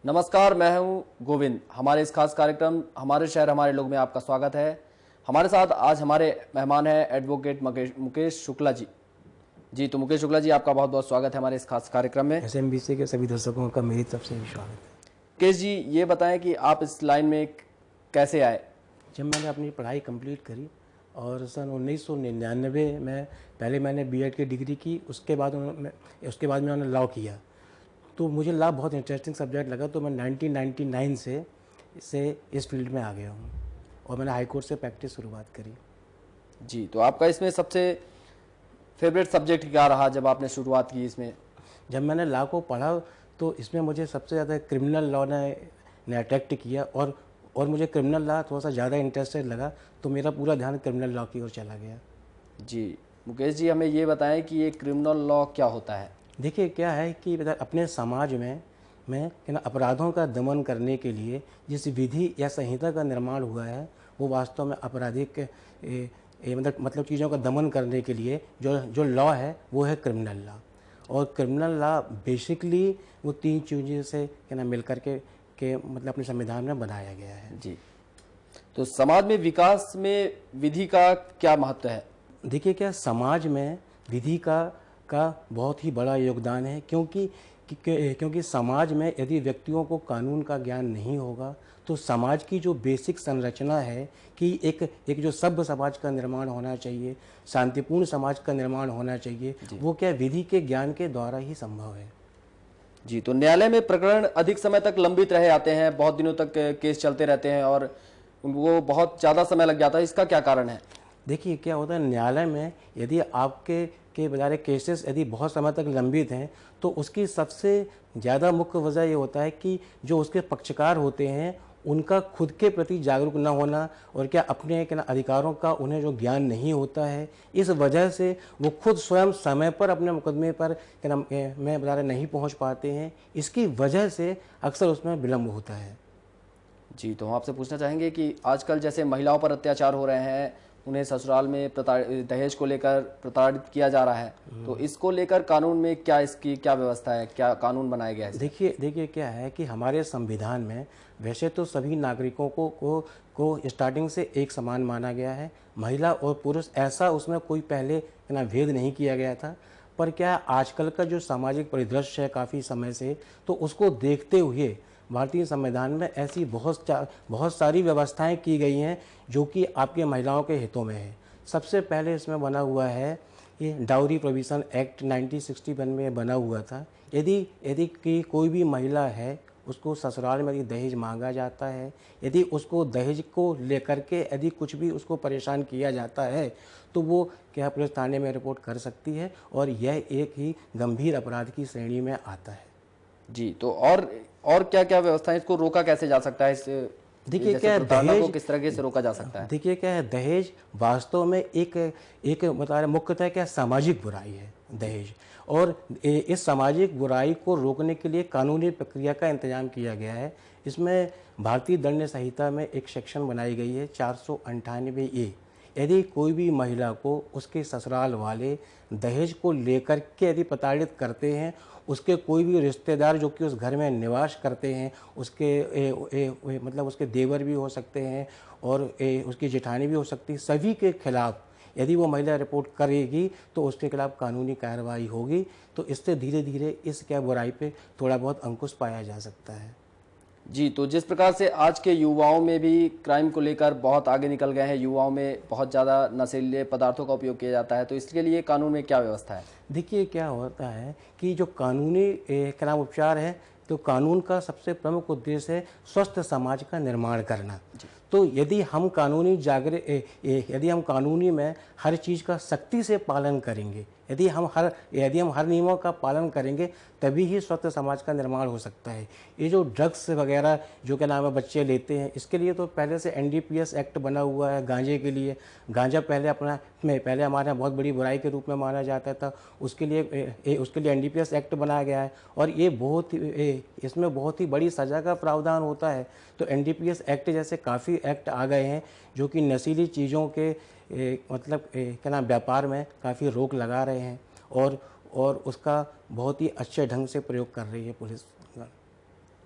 नमस्कार, मैं हूं गोविंद। हमारे इस खास कार्यक्रम हमारे शहर हमारे लोग में आपका स्वागत है। हमारे साथ आज हमारे मेहमान हैं एडवोकेट मुकेश शुक्ला जी। तो मुकेश शुक्ला जी, आपका बहुत बहुत स्वागत है हमारे इस खास कार्यक्रम में। SMBC के सभी दर्शकों का मेरी तरफ से भी स्वागत है। मुकेश जी, ये बताएं कि आप इस लाइन में कैसे आए? जब मैंने अपनी पढ़ाई कंप्लीट करी और सन 1999 में पहले मैंने B.Ed की डिग्री की, उसके बाद मैंने लॉ किया। तो मुझे लॉ बहुत इंटरेस्टिंग सब्जेक्ट लगा, तो मैं 1999 से इस फील्ड में आ गया हूँ और मैंने हाई कोर्ट से प्रैक्टिस शुरुआत करी। जी, तो आपका इसमें सबसे फेवरेट सब्जेक्ट क्या रहा जब आपने शुरुआत की इसमें? जब मैंने लॉ को पढ़ा तो इसमें मुझे सबसे ज़्यादा क्रिमिनल लॉ ने अट्रैक्ट किया और मुझे क्रिमिनल लॉ थोड़ा सा ज़्यादा इंटरेस्टेड लगा, तो मेरा पूरा ध्यान क्रिमिनल लॉ की ओर चला गया। जी, मुकेश जी, हमें ये बताएं कि ये क्रिमिनल लॉ क्या होता है? देखिए, क्या है कि अपने समाज में अपराधों का दमन करने के लिए जिस विधि या संहिता का निर्माण हुआ है, वो वास्तव में आपराधिक मतलब चीज़ों का दमन करने के लिए जो लॉ है वो है क्रिमिनल लॉ। और क्रिमिनल लॉ बेसिकली वो तीन चीज़ों से मिल करके मतलब अपने संविधान में बनाया गया है। जी, तो समाज में विकास में विधि का क्या महत्व है? देखिए, क्या समाज में विधि का बहुत ही बड़ा योगदान है, क्योंकि समाज में यदि व्यक्तियों को कानून का ज्ञान नहीं होगा तो समाज की जो बेसिक संरचना है कि एक जो सभ्य समाज का निर्माण होना चाहिए, शांतिपूर्ण समाज का निर्माण होना चाहिए, वो क्या विधि के ज्ञान के द्वारा ही संभव है। जी, तो न्यायालय में प्रकरण अधिक समय तक लंबित रहे आते हैं, बहुत दिनों तक केस चलते रहते हैं और वो बहुत ज़्यादा समय लग जाता है, इसका क्या कारण है? देखिए, क्या होता है, न्यायालय में यदि आपके बजाय केसेस यदि बहुत समय तक लंबित हैं तो उसकी सबसे ज़्यादा मुख्य वजह ये होता है कि जो उसके पक्षकार होते हैं उनका खुद के प्रति जागरूक न होना और अपने अधिकारों का उन्हें जो ज्ञान नहीं होता है, इस वजह से वो खुद स्वयं समय पर अपने मुकदमे पर में बता रहे नहीं पहुँच पाते हैं। इसकी वजह से अक्सर उसमें विलम्ब होता है। जी, तो हम आपसे पूछना चाहेंगे कि आजकल जैसे महिलाओं पर अत्याचार हो रहे हैं, उन्हें ससुराल में दहेज को लेकर प्रताड़ित किया जा रहा है, तो इसको लेकर कानून में क्या इसकी क्या व्यवस्था है, क्या कानून बनाया गया है? देखिए, क्या है कि हमारे संविधान में वैसे तो सभी नागरिकों को स्टार्टिंग से एक समान माना गया है। महिला और पुरुष ऐसा उसमें कोई पहले भेद नहीं किया गया था। पर क्या आजकल का जो सामाजिक परिदृश्य है काफ़ी समय से, तो उसको देखते हुए भारतीय संविधान में ऐसी बहुत सारी व्यवस्थाएं की गई हैं जो कि आपके महिलाओं के हितों में है। सबसे पहले इसमें बना हुआ है ये डाउरी प्रोविज़न एक्ट 1961 में बना हुआ था। यदि कि कोई भी महिला है, उसको ससुराल में यदि दहेज मांगा जाता है, यदि उसको दहेज को लेकर के यदि कुछ भी उसको परेशान किया जाता है, तो वो क्या पुलिस थाने में रिपोर्ट कर सकती है और यह एक ही गंभीर अपराध की श्रेणी में आता है। जी, तो और क्या क्या व्यवस्था है, इसको रोका कैसे जा सकता है? इस देखिए, जैसे क्या है प्रताड़ना को दहेज, किस तरह से रोका जा सकता है? देखिए क्या है दहेज वास्तव में एक बता रहे मुख्यतः क्या सामाजिक बुराई है दहेज। और इस सामाजिक बुराई को रोकने के लिए कानूनी प्रक्रिया का इंतजाम किया गया है। इसमें भारतीय दंड संहिता में एक सेक्शन बनाई गई है 498A। यदि कोई भी महिला को उसके ससुराल वाले दहेज को लेकर के यदि प्रताड़ित करते हैं, उसके कोई भी रिश्तेदार जो कि उस घर में निवास करते हैं, उसके मतलब उसके देवर भी हो सकते हैं और उसकी जेठानी भी हो सकती है, सभी के खिलाफ यदि वो महिला रिपोर्ट करेगी तो उसके खिलाफ कानूनी कार्रवाई होगी। तो इससे धीरे धीरे इस क्या बुराई पे थोड़ा बहुत अंकुश पाया जा सकता है। जी, तो जिस प्रकार से आज के युवाओं में भी क्राइम को लेकर बहुत आगे निकल गए हैं, युवाओं में बहुत ज़्यादा नशीले पदार्थों का उपयोग किया जाता है, तो इसके लिए कानून में क्या व्यवस्था है? देखिए, क्या होता है कि जो कानूनी क्राइम उपचार है, तो कानून का सबसे प्रमुख उद्देश्य है स्वस्थ समाज का निर्माण करना। तो यदि हम कानूनी में हर चीज़ का सख्ती से पालन करेंगे, यदि हम हर नियमों का पालन करेंगे, तभी ही स्वस्थ समाज का निर्माण हो सकता है। ये जो ड्रग्स वगैरह जो क्या नाम है बच्चे लेते हैं, इसके लिए तो पहले से NDPS एक्ट बना हुआ है। गांजे के लिए गांजा पहले हमारे यहाँ बहुत बड़ी बुराई के रूप में माना जाता था। उसके लिए NDPS एक्ट बनाया गया है और इसमें बहुत ही बड़ी सज़ा का प्रावधान होता है। तो NDPS एक्ट जैसे काफ़ी एक्ट आ गए हैं जो कि नशीली चीज़ों के व्यापार में काफ़ी रोक लगा रहे हैं और उसका बहुत ही अच्छे ढंग से प्रयोग कर रही है पुलिस।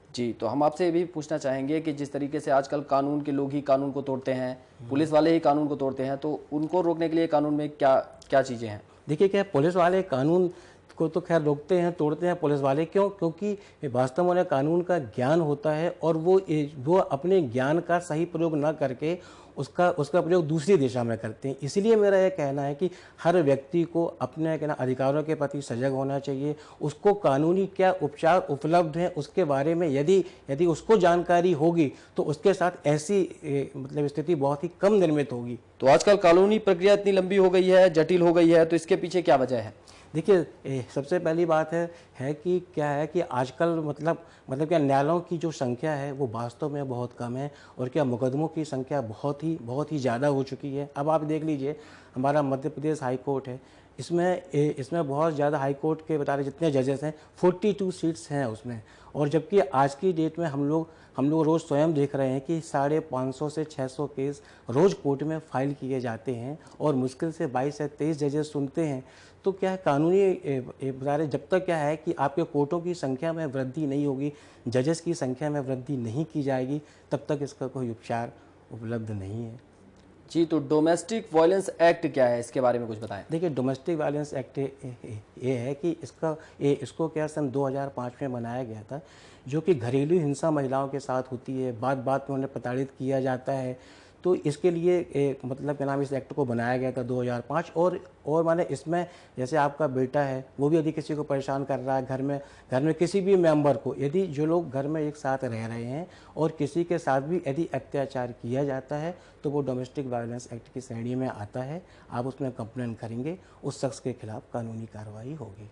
जी, तो हम आपसे ये भी पूछना चाहेंगे कि जिस तरीके से आजकल कानून के लोग ही कानून को तोड़ते हैं, पुलिस वाले ही कानून को तोड़ते हैं, तो उनको रोकने के लिए कानून में क्या क्या चीज़ें हैं? देखिए क्या है, पुलिस वाले कानून को तो खैर रोकते हैं, तोड़ते हैं पुलिस वाले, क्यों? क्योंकि वास्तव में उन्हें कानून का ज्ञान होता है और वो अपने ज्ञान का सही प्रयोग ना करके उसका उसका प्रयोग दूसरी दिशा में करते हैं। इसीलिए मेरा यह कहना है कि हर व्यक्ति को अपने क्या ना अधिकारों के प्रति सजग होना चाहिए। उसको कानूनी क्या उपचार उपलब्ध हैं उसके बारे में यदि यदि उसको जानकारी होगी तो उसके साथ ऐसी मतलब स्थिति बहुत ही कम निर्मित होगी। तो आजकल कानूनी प्रक्रिया इतनी लंबी हो गई है, जटिल हो गई है, तो इसके पीछे क्या वजह है? देखिए सबसे पहली बात है कि क्या है कि आजकल मतलब क्या न्यायालयों की जो संख्या है वो वास्तव में बहुत कम है और क्या मुकदमों की संख्या बहुत ही ज़्यादा हो चुकी है। अब आप देख लीजिए, हमारा मध्य प्रदेश हाई कोर्ट है, इसमें बहुत ज़्यादा हाई कोर्ट के बता रहे जितने जजेस हैं 42 सीट्स हैं उसमें, और जबकि आज की डेट में हम लोग रोज़ स्वयं देख रहे हैं कि 550 से 600 केस रोज़ कोर्ट में फाइल किए जाते हैं और मुश्किल से 22 से 23 जजेस सुनते हैं। तो क्या है, कानूनी बता रहे जब तक क्या है कि आपके कोर्टों की संख्या में वृद्धि नहीं होगी, जजेस की संख्या में वृद्धि नहीं की जाएगी, तब तक इसका कोई उपचार उपलब्ध नहीं है। जी, तो डोमेस्टिक वायलेंस एक्ट क्या है, इसके बारे में कुछ बताएं। देखिए डोमेस्टिक वायलेंस एक्ट ये है कि इसको क्या सन 2005 में बनाया गया था, जो कि घरेलू हिंसा महिलाओं के साथ होती है, बात बात में उन्हें प्रताड़ित किया जाता है। तो इसके लिए मतलब क्या नाम, इस एक्ट को बनाया गया था 2005। और माने इसमें जैसे आपका बेटा है वो भी यदि किसी को परेशान कर रहा है, घर में किसी भी मेंबर को, यदि जो लोग घर में एक साथ रह रहे हैं और किसी के साथ भी यदि अत्याचार किया जाता है तो वो डोमेस्टिक वायलेंस एक्ट की श्रेणी में आता है। आप उसमें कंप्लेंट करेंगे, उस शख्स के खिलाफ कानूनी कार्रवाई होगी।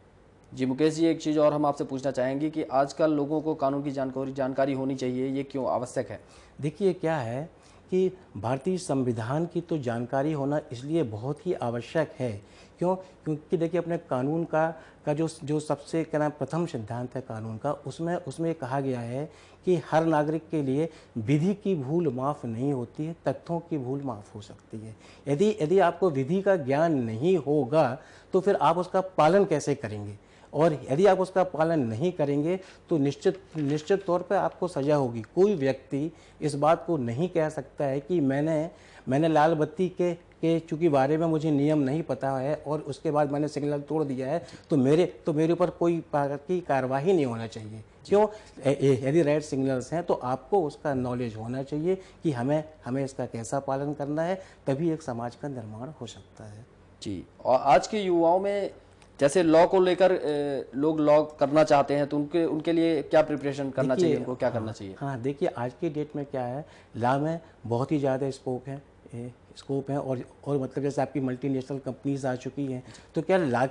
जी मुकेश जी, एक चीज़ और हम आपसे पूछना चाहेंगे कि आजकल लोगों को कानून की जानकारी होनी चाहिए, ये क्यों आवश्यक है? देखिए क्या है कि भारतीय संविधान की तो जानकारी होना इसलिए बहुत ही आवश्यक है। क्यों? क्योंकि देखिए अपने कानून का जो सबसे क्या नाम प्रथम सिद्धांत है कानून का, उसमें कहा गया है कि हर नागरिक के लिए विधि की भूल माफ़ नहीं होती है, तथ्यों की भूल माफ़ हो सकती है। यदि आपको विधि का ज्ञान नहीं होगा तो फिर आप उसका पालन कैसे करेंगे, और यदि आप उसका पालन नहीं करेंगे तो निश्चित तौर पर आपको सज़ा होगी। कोई व्यक्ति इस बात को नहीं कह सकता है कि मैंने लाल बत्ती के चूँकि बारे में मुझे नियम नहीं पता है और उसके बाद मैंने सिग्नल तोड़ दिया है तो मेरे ऊपर कोई प्रकार की कार्रवाई नहीं होना चाहिए। क्यों? यदि रेड सिग्नल्स हैं तो आपको उसका नॉलेज होना चाहिए कि हमें इसका कैसा पालन करना है, तभी एक समाज का निर्माण हो सकता है। जी, और आज के युवाओं में जैसे लॉ को लेकर लोग लॉ करना चाहते हैं, तो उनके लिए क्या प्रिपरेशन करना चाहिए, उनको क्या करना चाहिए? हाँ देखिए आज की डेट में क्या है, लॉ में बहुत ही ज़्यादा स्कोप है और मतलब जैसे आपकी मल्टीनेशनल कंपनीज आ चुकी हैं, तो क्या लॉ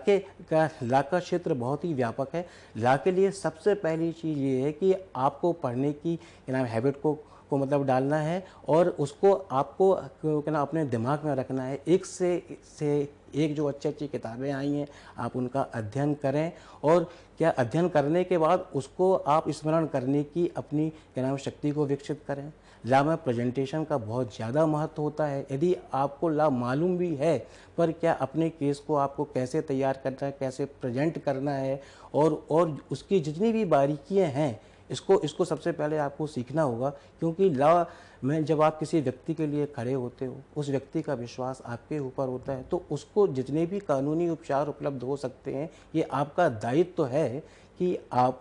का क्षेत्र बहुत ही व्यापक है। लॉ के लिए सबसे पहली चीज़ ये है कि आपको पढ़ने की हैबिट को मतलब डालना है और उसको आपको क्या ना अपने दिमाग में रखना है। एक से एक जो अच्छी किताबें आई हैं आप उनका अध्ययन करें, और क्या अध्ययन करने के बाद उसको आप स्मरण करने की अपनी शक्ति को विकसित करें। लॉ में प्रेजेंटेशन का बहुत ज़्यादा महत्व होता है। यदि आपको लॉ मालूम भी है पर क्या अपने केस को आपको कैसे तैयार करना है, कैसे प्रेजेंट करना है, और उसकी जितनी भी बारीकियाँ हैं इसको सबसे पहले आपको सीखना होगा। क्योंकि लॉ में जब आप किसी व्यक्ति के लिए खड़े होते हो, उस व्यक्ति का विश्वास आपके ऊपर होता है, तो उसको जितने भी कानूनी उपचार उपलब्ध हो सकते हैं ये आपका दायित्व है कि आप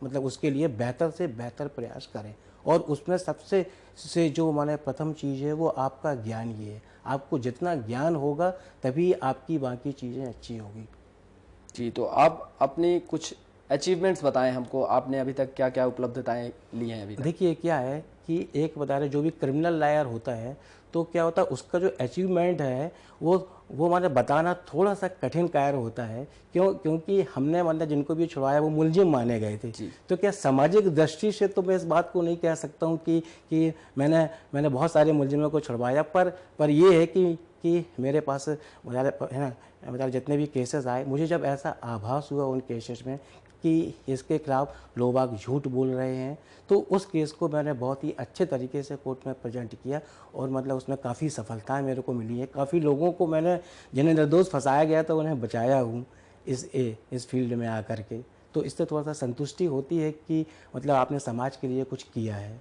मतलब उसके लिए बेहतर से बेहतर प्रयास करें। और उसमें सबसे जो माने प्रथम चीज़ है वो आपका ज्ञान ही है। आपको जितना ज्ञान होगा तभी आपकी बाकी चीज़ें अच्छी होगी। जी, तो आप अपनी कुछ अचीवमेंट्स बताएं हमको, आपने अभी तक क्या क्या उपलब्धताएं ली हैं अभी तक? देखिए क्या है कि एक बता रहे जो भी क्रिमिनल लॉयर होता है तो क्या होता है उसका जो अचीवमेंट है वो माने बताना थोड़ा सा कठिन कार्य होता है। क्योंकि हमने मतलब जिनको भी छुड़वाया वो मुलजिम माने गए थे। तो क्या सामाजिक दृष्टि से तो मैं इस बात को नहीं कह सकता हूँ कि मैंने बहुत सारे मुलजिमों को छुड़वाया, पर ये है कि मेरे पास मतलब जितने भी केसेस आए, मुझे जब ऐसा आभास हुआ उन केसेस में कि इसके खिलाफ लोग बाग झूठ बोल रहे हैं, तो उस केस को मैंने बहुत ही अच्छे तरीके से कोर्ट में प्रेजेंट किया और मतलब उसमें काफ़ी सफलताएं मेरे को मिली है। काफ़ी लोगों को मैंने जिन्हें निर्दोष फंसाया गया था उन्हें बचाया हूँ इस फील्ड में आकर के। तो इससे थोड़ा सा संतुष्टि होती है कि मतलब आपने समाज के लिए कुछ किया है।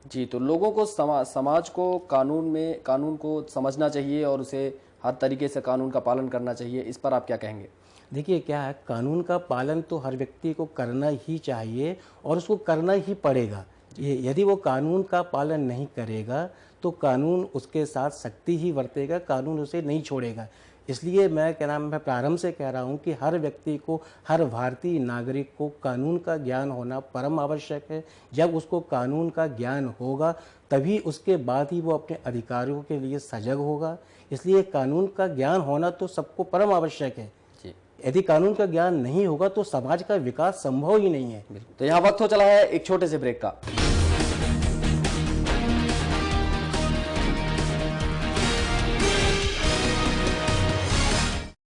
जी, तो लोगों को समाज को कानून को समझना चाहिए और उसे हर तरीके से कानून का पालन करना चाहिए। इस पर आप क्या कहेंगे? देखिए क्या है, कानून का पालन तो हर व्यक्ति को करना ही चाहिए और उसको करना ही पड़ेगा। ये यदि वो कानून का पालन नहीं करेगा तो कानून उसके साथ सख्ती ही बरतेगा, कानून उसे नहीं छोड़ेगा। इसलिए मैं प्रारंभ से कह रहा हूँ कि हर व्यक्ति को, हर भारतीय नागरिक को कानून का ज्ञान होना परम आवश्यक है। जब उसको कानून का ज्ञान होगा तभी उसके बाद ही वो अपने अधिकारों के लिए सजग होगा। इसलिए कानून का ज्ञान होना तो सबको परम आवश्यक है। जी, यदि कानून का ज्ञान नहीं होगा तो समाज का विकास संभव ही नहीं है। तो यहाँ वक्त हो चला है एक छोटे से ब्रेक का।